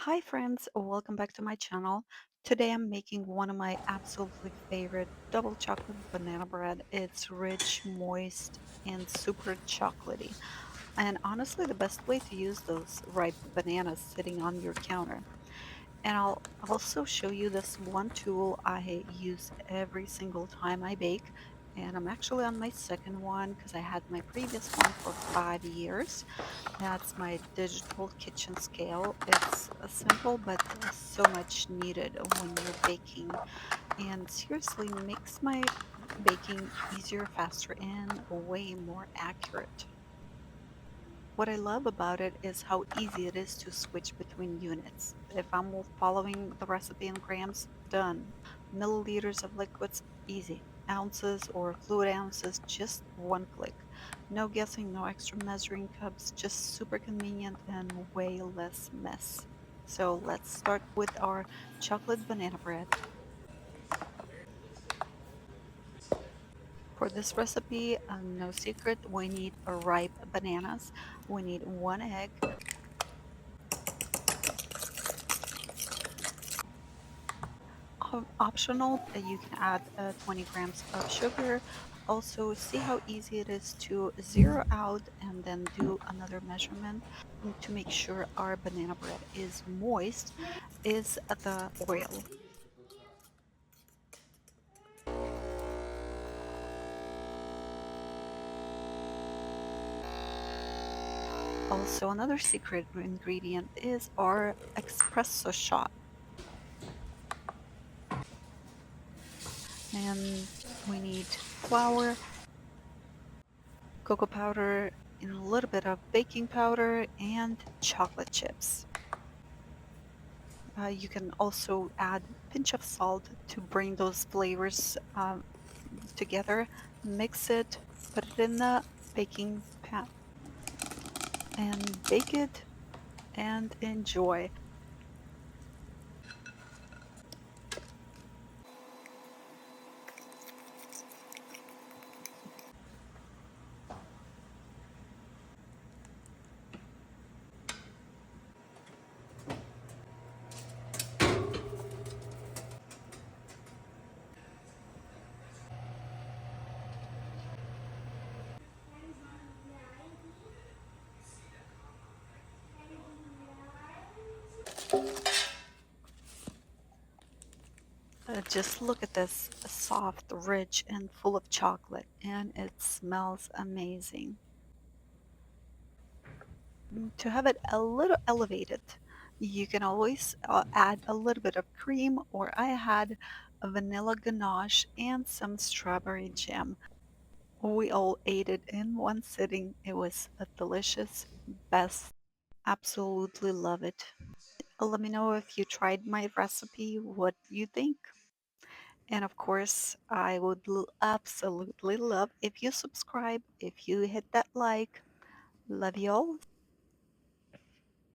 Hi friends, welcome back to my channel. Today I'm making one of my absolutely favorite double chocolate banana bread. It's rich, moist, and super chocolatey. And honestly, the best way to use those ripe bananas sitting on your counter. And I'll also show you this one tool I use every single time I bake. And I'm actually on my second one because I had my previous one for 5 years. That's my digital kitchen scale. It's simple but so much needed when you're baking, and seriously makes my baking easier, faster, and way more accurate. What I love about it is how easy it is to switch between units. If I'm following the recipe in grams, done. Milliliters of liquids, easy. Ounces or fluid ounces, just one click. No guessing, no extra measuring cups, just super convenient and way less mess. So let's start with our chocolate banana bread. For this recipe, no secret, we need ripe bananas. We need one egg. Optional, you can add 20 grams of sugar. Also, see how easy it is to zero out and then do another measurement to make sure our banana bread is moist, is the oil. Also, another secret ingredient is our espresso shot. And we need flour, cocoa powder, and a little bit of baking powder and chocolate chips. You can also add a pinch of salt to bring those flavors together. Mix it, put it in the baking pan, and bake it and enjoy. Just look at this, soft, rich, and full of chocolate, and it smells amazing. To have it a little elevated, you can always add a little bit of cream, or I had a vanilla ganache and some strawberry jam. We all ate it in one sitting. It was a delicious, best, absolutely love it. Let me know if you tried my recipe, what you think. And of course, I would absolutely love if you subscribe, if you hit that like. Love you all.